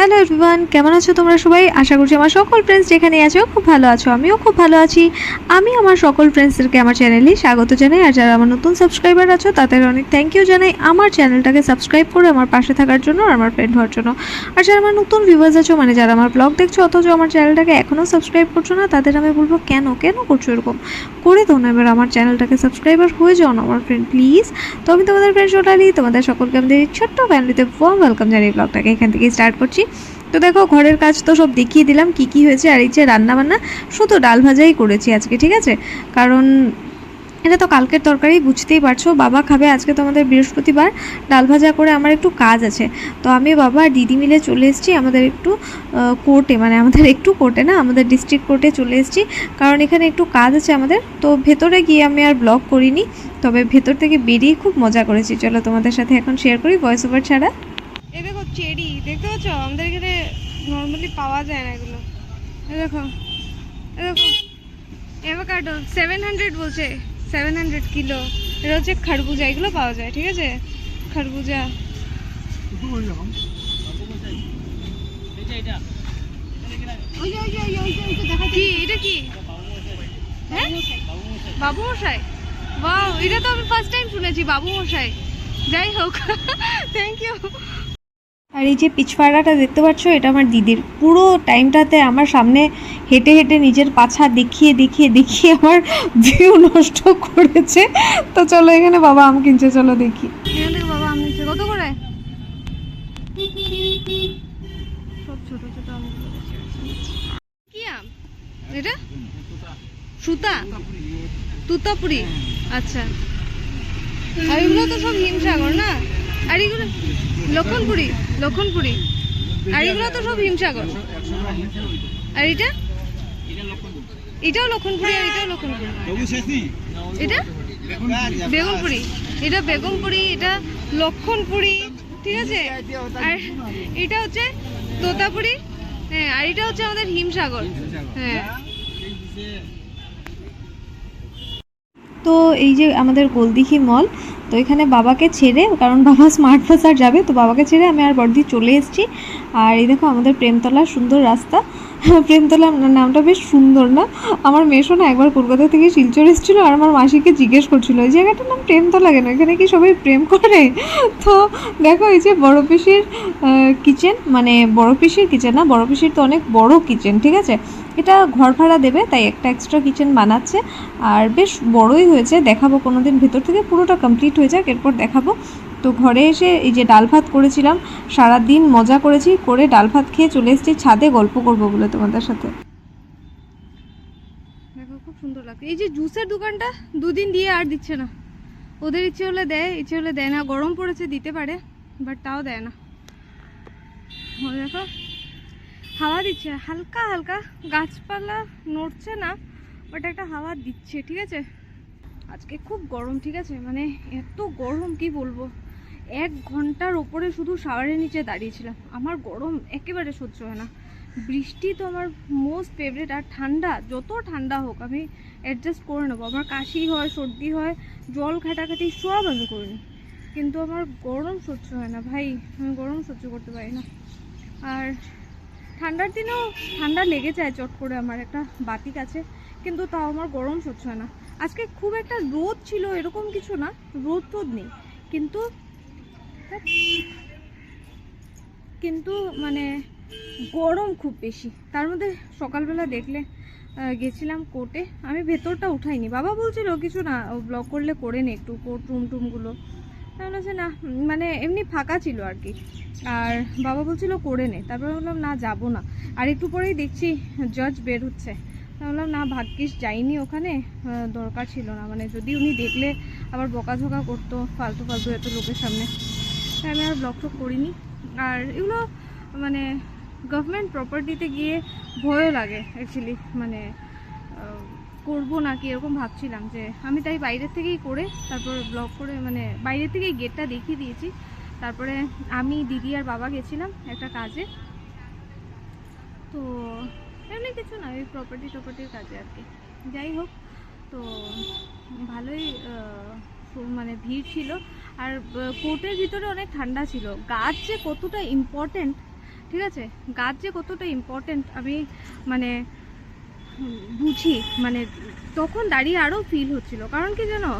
Hello everyone, কেমন আছো তোমরা সবাই? আশা করছি আমার সকল ফ্রেন্ডস যেখানে আছো খুব ভালো আছো। আমিও খুব ভালো আছি। আমি আমার সকল ফ্রেন্ডসদেরকে আমার চ্যানেলে স্বাগত জানাই। আর যারা আমার নতুন সাবস্ক্রাইবার আছো তাদের অনেক থ্যাংক ইউ জানাই আমার চ্যানেলটাকে সাবস্ক্রাইব করে আমার পাশে থাকার জন্য আর আমার ফ্রেন্ড হওয়ার জন্য। আর যারা আমার নতুন ভিউয়ার্স আছো, মানে যারা আমার ব্লগ দেখছো অথচ আমার চ্যানেলটাকে এখনও সাবস্ক্রাইব করছো না, তাদের আমি বলবো কেন করছো এরকম? করে দাও না এবার আমার চ্যানেলটাকে সাবস্ক্রাইবার হয়ে যাও না আমার ফ্রেন্ড, প্লিজ। তো আমি তোমাদের ফ্রেন্ড সোনালি, তোমাদের সকলকে আমাদের ছোট্ট ফ্যামিলিতে ওয়ার্ম ওয়েলকাম জানিয়ে ব্লগটাকে এখান থেকে স্টার্ট করছি। তো দেখো, ঘরের কাজ তো সব দেখিয়ে দিলাম কি কি হয়েছে। আর এই যে রান্নাবান্না শুধু ডাল ভাজাই করেছি আজকে, ঠিক আছে? কারণ এটা তো কালকের তরকারি, বুঝতেই পারছো। বাবা খাবে, আজকে তো আমাদের বৃহস্পতিবার। ডাল ভাজা করে আমার একটু কাজ আছে, তো আমি বাবা আর দিদি মিলে চলে এসেছি আমাদের একটু কোর্টে, মানে আমাদের একটু কোর্টে না, আমাদের ডিস্ট্রিক্ট কোর্টে চলে এসেছি। কারণ এখানে একটু কাজ আছে আমাদের। তো ভেতরে গিয়ে আমি আর ব্লগ করিনি, তবে ভেতর থেকে বেরিয়ে খুব মজা করেছি। চলো তোমাদের সাথে এখন শেয়ার করি ভয়েস ওভার ছাড়া। এই দেখো চেরি, দেখতে পাচ্ছ? আমাদের এখানে নর্মালি পাওয়া যায় না এগুলো। এই দেখো, এই দেখো অ্যাভোকাডো 700 বলছে, 700 কিলো। এটা হচ্ছে খরবুজা, এগুলো পাওয়া যায়, ঠিক আছে? খরবুজা কি? এটা কি? হ্যাঁ, বাবু মশাই। বাহ, এটা তো আমি ফার্স্ট টাইম শুনেছি, বাবু মশাই। যাই হোক, থ্যাংক ইউ। আর এই যে পিচফাড়াটা দেখতে পাচ্ছ, এটা আমার দিদির। পুরো টাইমটাতে আমার সামনে হেঁটে হেঁটে নিজের পাছা দেখিয়ে দেখিয়ে দেখিয়ে আমার ভিউ নষ্ট করেছে। তো চলো, এখানে বাবা আম কিনছে, চলো দেখি। এখান থেকে বাবা আম নিচ্ছে, কত করে? সব ছোট ছোট আমগুলো। কি আম এটা? সুতা, তুতাপুরি। আচ্ছা, আর এগুলো তো সব হিমসাগর না? আর এগুলো লক্ষণপুরি, লক্ষণপুরি। আর এগুলো তো সব হিমসাগর। আর এটা, এটাও লক্ষণপুরি, আর এটাও লক্ষণপুরি। এটা বেগুনপুরি, এটা বেগুনপুরি, এটা লক্ষণপুরি, ঠিক আছে? আর এটা হচ্ছে তোতাপুরি। হ্যাঁ, আর এটা হচ্ছে আমাদের হিমসাগর। হ্যাঁ। তো এই যে আমাদের গোলদিঘি মল, তো এখানে বাবাকে ছেড়ে, কারণ বাবা স্মার্ট বাজার যাবে, তো বাবাকে ছেড়ে আমি আর বড়দি চলে এসেছি। আর এই দেখো আমাদের প্রেমতলা, সুন্দর রাস্তা। প্রেমতলা নামটা বেশ সুন্দর না? আমার মেশো না একবার কলকাতা থেকে শিলচর এসেছিলো, আর আমার মাসিকে জিজ্ঞেস করছিলো এই জায়গাটার নাম প্রেমতলা কেন, এখানে কি সবাই প্রেম করে? তো দেখো, এই যে বড় পিসির কিচেন, মানে বড় পিসির কিচেন না, বড় পিসির তো অনেক বড় কিচেন, ঠিক আছে? এটা ঘর ভাড়া দেবে, তাই একটা এক্সট্রা কিচেন বানাচ্ছে। আর বেশ বড়ই হয়েছে, দেখাবো কোনো দিন, ভেতর থেকে পুরোটা কমপ্লিট হয়ে যাক, এরপর দেখাবো। তো ঘরে এসে এই যে ডাল ভাত করেছিলাম, সারাদিন মজা করেছি, করে ডাল ভাত খেয়ে চলে এসেছি ছাদে গল্প করবো বলে তোমাদের সাথে। দেখো খুব সুন্দর লাগছে। এই যে জুসের দোকানটা দুদিন দিয়ে আর দিচ্ছে না। ওদের ইচ্ছে হলে দেয়, ইচ্ছে হলে দেয় না। গরম পড়েছে, দিতে পারে, বাট তাও দেয় না। দেখো হাওয়া দিচ্ছে হালকা হালকা, গাছপালা নড়ছে না, বাট একটা হাওয়া দিচ্ছে, ঠিক আছে? আজকে খুব গরম, ঠিক আছে? মানে এত গরম কি বলবো। 1 ঘন্টার ওপরে শুধু শাওয়ারের নিচে দাঁড়িয়েছিলাম। আমার গরম একেবারে সহ্য হয় না। বৃষ্টি তো আমার মোস্ট ফেভারিট। আর ঠান্ডা, যত ঠান্ডা হোক আমি অ্যাডজাস্ট করে নেবো। আমার কাশি হয়, সর্দি হয়, জল ঘাটাঘাটি সব আমি করে নিই, কিন্তু আমার গরম সহ্য হয় না ভাই। আমি গরম সহ্য করতে পারি না। আর ঠান্ডার দিনেও ঠান্ডা লেগে যায় চট করে, আমার একটা বাতিক আছে, কিন্তু তাও আমার গরম সহ্য হয় না। আজকে খুব একটা রোদ ছিল এরকম কিছু না, রোদ টোদ নেই, কিন্তু কিন্তু মানে গরম খুব বেশি। তার মধ্যে সকালবেলা দেখলে গেছিলাম কোর্টে, আমি ভেতরটা উঠাইনি। বাবা বলছিল কিছু না, ব্লগ করলে করে নে একটু কোর্ট রুমগুলো। তাহলে যে না, মানে এমনি ফাঁকা ছিল আর কি। আর বাবা বলছিল করে নে, তারপরে বললাম না, যাবো না। আর একটু পরেই দেখছি জাজ বের হচ্ছে, বললাম না, ভাগ্যিস যাইনি ওখানে, দরকার ছিল না। মানে যদি উনি দেখলে আবার বকাঝকা করতো ফালতু ফালতু এত লোকের সামনে, তাই আমি আর ব্লগ টক করিনি। আর এগুলো মানে গভর্নমেন্ট প্রপার্টিতে গিয়ে ভয়ও লাগে অ্যাকচুয়ালি, মানে করবো নাকি এরকম ভাবছিলাম। যে আমি তাই বাইরের থেকেই করে তারপর ব্লগ করে, মানে বাইরের থেকেই গেটটা দেখিয়ে দিয়েছি। তারপরে আমি, দিদি আর বাবা গেছিলাম একটা কাজে। তো এমনি কিছু না, ওই প্রপার্টির কাজে আর কি। যাই হোক, তো ভালোই মানে ভিড় ছিল। আর কোর্টের ভিতরে অনেক ঠান্ডা ছিল। গাছ যে কতটা ইম্পর্টেন্ট ঠিক আছে, গাছ যে কতটা ইম্পর্টেন্ট আমি মানে বুঝি, মানে তখন দাঁড়িয়ে আরও ফিল হচ্ছিল। কারণ কি জানো,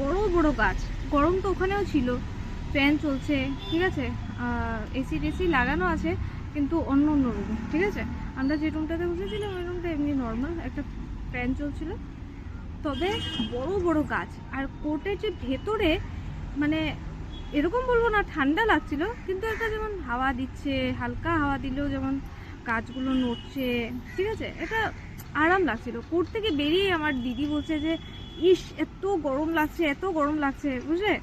বড় বড় গাছ, গরম তো ওখানেও ছিল, ফ্যান চলছে, ঠিক আছে, এসি টেসি লাগানো আছে, কিন্তু অন্য অন্য রুমে, ঠিক আছে। আমরা যে রুমটাতে বসেছিলাম ওই রুমটা এমনি নর্মাল একটা ফ্যান চলছিল, তবে বড় বড় গাছ। আর কোর্টের যে ভেতরে মানে এরকম বলবো না ঠান্ডা লাগছিল, কিন্তু একটা যেমন হাওয়া দিচ্ছে, হালকা হাওয়া দিলেও যেমন গাছগুলো নড়ছে, ঠিক আছে, এটা আরাম লাগছিল। কোর্ট থেকে বেরিয়ে আমার দিদি বলছে যে ইস এত গরম লাগছে, এত গরম লাগছে, বুঝলে,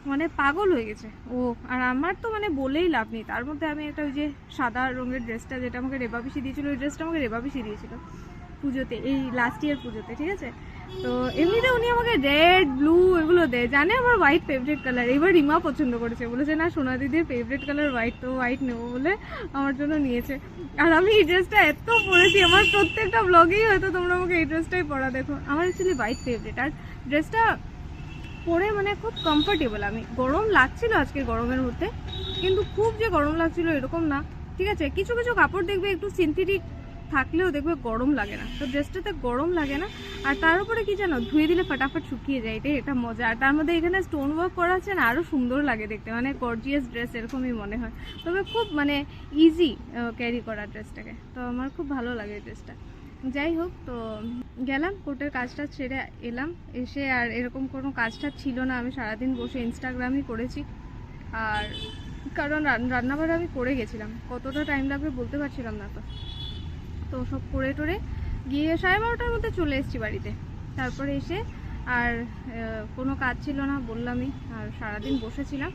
মানে পাগল হয়ে গেছে ও। আর আমার তো মানে বলেই লাভ নেই, তার মধ্যে আমি একটা ওই যে সাদা রঙের ড্রেসটা যেটা আমাকে রেবা পিসি দিয়েছিল, ওই ড্রেসটা আমাকে রেবা পিসি দিয়েছিল পুজোতে, এই লাস্ট ইয়ার পুজোতে, ঠিক আছে। তো এমনিতে উনি আমাকে রেড ব্লু এগুলো দেয়, জানে আমার হোয়াইট ফেভারিট কালার। এবার রিমা পছন্দ করেছে, বলেছে না সোনা দিদির ফেভারিট কালার হোয়াইট, তো হোয়াইট নেবো বলে আমার জন্য নিয়েছে। আর আমি এই ড্রেসটা এত পরেছি, আমার প্রত্যেকটা ব্লগেই হয়তো তোমরা আমাকে এই ড্রেসটাই পরা দেখো। আমার অ্যাকচুয়ালি হোয়াইট ফেভারিট, আর ড্রেসটা পরে মানে খুব কমফোর্টেবল। আমি গরম লাগছিল আজকে গরমের মধ্যে, কিন্তু খুব যে গরম লাগছিল এরকম না, ঠিক আছে। কিছু কিছু কাপড় দেখবে একটু সিনথেটিক থাকলেও দেখবে গরম লাগে না, তো ড্রেসটাতে গরম লাগে না। আর তার উপরে কি জানো, ধুয়ে দিলে ফটাফট শুকিয়ে যায়, এটাই এটা মজা। আর তার মধ্যে এখানে স্টোন ওয়ার্ক করা আছে না, আরও সুন্দর লাগে দেখতে, মানে গর্জিয়াস ড্রেস এরকমই মনে হয়। তবে খুব মানে ইজি ক্যারি করা ড্রেসটাকে, তো আমার খুব ভালো লাগে ড্রেসটা। যাই হোক, তো গেলাম কোর্টের কাজটা ছেড়ে এলাম, এসে আর এরকম কোনো কাজটা ছিল না, আমি সারাদিন বসে ইনস্টাগ্রামই করেছি। আর কারণ রান্নাবাড়া আমি করে গেছিলাম, কতটা টাইম লাগবে বলতে পারছিলাম না, তো সব করে টোরে গিয়ে 12:30টার মধ্যে চলে এসেছি বাড়িতে। তারপরে এসে আর কোনো কাজ ছিল না বললামই, আর সারাদিন বসেছিলাম।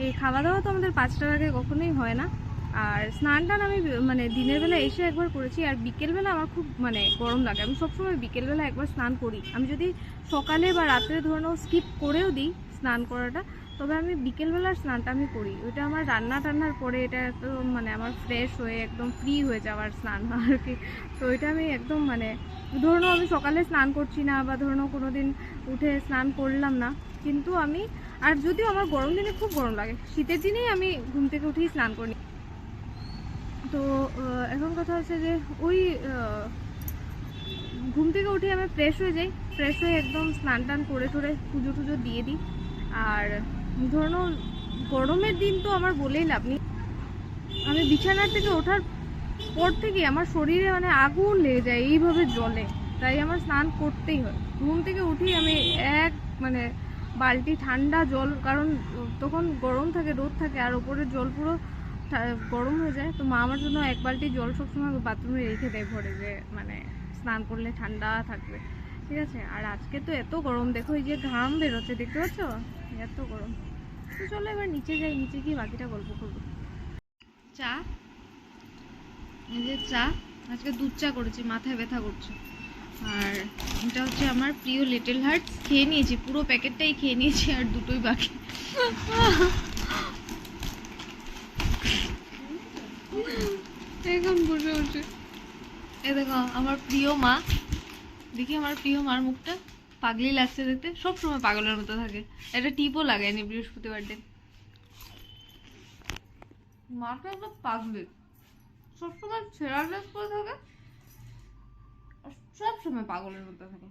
এই খাওয়া দাওয়া তো আমাদের 5টার আগে কখনোই হয় না। আর স্নান টান আমি মানে দিনের বেলা এসে একবার করেছি, আর বিকেলবেলা আমার খুব মানে গরম লাগে, আমি সবসময় বিকেলবেলা একবার স্নান করি। আমি যদি সকালে বা রাত্রে ধরে স্কিপ করেও দিই স্নান করাটা, তবে আমি বিকেলবেলার স্নানটা আমি করি। ওইটা আমার রান্না টান্নার পরে, এটা একদম মানে আমার ফ্রেশ হয়ে একদম ফ্রি হয়ে যাওয়ার স্নান আর কি। তো ওইটা আমি একদম মানে ধরুন আমি সকালে স্নান করছি না, বা ধরুন কোনো দিন উঠে স্নান করলাম না, কিন্তু আমি, আর যদিও আমার গরম দিনে খুব গরম লাগে, শীতের দিনেই আমি ঘুম থেকে উঠেই স্নান করি। তো এখন কথা হচ্ছে যে ওই ঘুম থেকে উঠে আমি ফ্রেশ হয়ে যাই, ফ্রেশ হয়ে একদম স্নান টান করে টোরে পুজো টুজো দিয়ে দিই। আর ধরুন গরমের দিন তো আমার বলেই লাভ নেই, আমি বিছানার থেকে ওঠার পর থেকে আমার শরীরে মানে আগুন লেগে যায় এইভাবে জলে, তাই আমার স্নান করতেই হয়। ঘুম থেকে উঠেই আমি এক মানে বালতি ঠান্ডা জল, কারণ তখন গরম থাকে, রোদ থাকে, আর ওপরের জল পুরো গরম হয়ে যায়। তো মা আমার জন্য এক বালতি জল সবসময় বাথরুমে রেখে দেয় ভরে, যে মানে স্নান করলে ঠান্ডা থাকবে, ঠিক আছে। আর আজকে তো এত গরম, দেখো এই যে ঘাম বেরোচ্ছে, দেখতে পাচ্ছ, এত গরম। তো চলো এবার নিচে যাই, নিচে গিয়ে বাকিটা গল্প করবো। চা, এই যে চা, আজকে দুধ চা করেছি, মাথায় ব্যথা করছে। আর এটা হচ্ছে আমার প্রিয় লিটল হার্ট, খেয়ে নিয়েছি পুরো প্যাকেটটাই খেয়ে নিয়েছি, আর দুটোই বাকি। এখন বসে বসে এ দেখো আমার প্রিয় মা, দেখি আমার প্রিয় মার মুখটা, পাগলি লাগছে দেখতে, সব সময় পাগলের মতো থাকে। একটা টিপও লাগায়নি বৃহস্পতিবার দিন। মাটা একটা পাগলি, সবসময় ছেঁড়া ড্রেস পরে থাকে, সব সময় পাগলের মতো থাকে।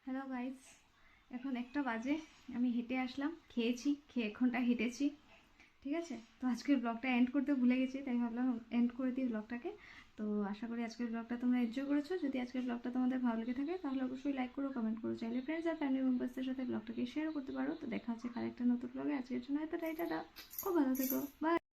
হ্যালো গাইস, এখন 1টা বাজে, আমি হেঁটে আসলাম, খেয়েছি, খেয়ে 1 ঘন্টা হেঁটেছি, ঠিক আছে। তো আজকের ব্লগটা এন্ড করতে ভুলে গেছি, তাই ভাবলাম এন্ড করে দিই ব্লগটাকে। তো আশা করি আজকের ব্লগটা তোমরা এনজয় করেছো। যদি আজকের ব্লগটা তোমাদের ভালো লেগে থাকে তাহলে অবশ্যই লাইক করো, কমেন্ট করো, চাইলে ফ্রেন্ডস আর ফ্যামিলি মেম্বার্সদের সাথে ব্লগটাকে শেয়ার করতে পারো। তো দেখা হচ্ছে আরেকটা নতুন ব্লগে, আজকের জন্য এতটাই, টাটা, খুব ভালো থেকো, বাই।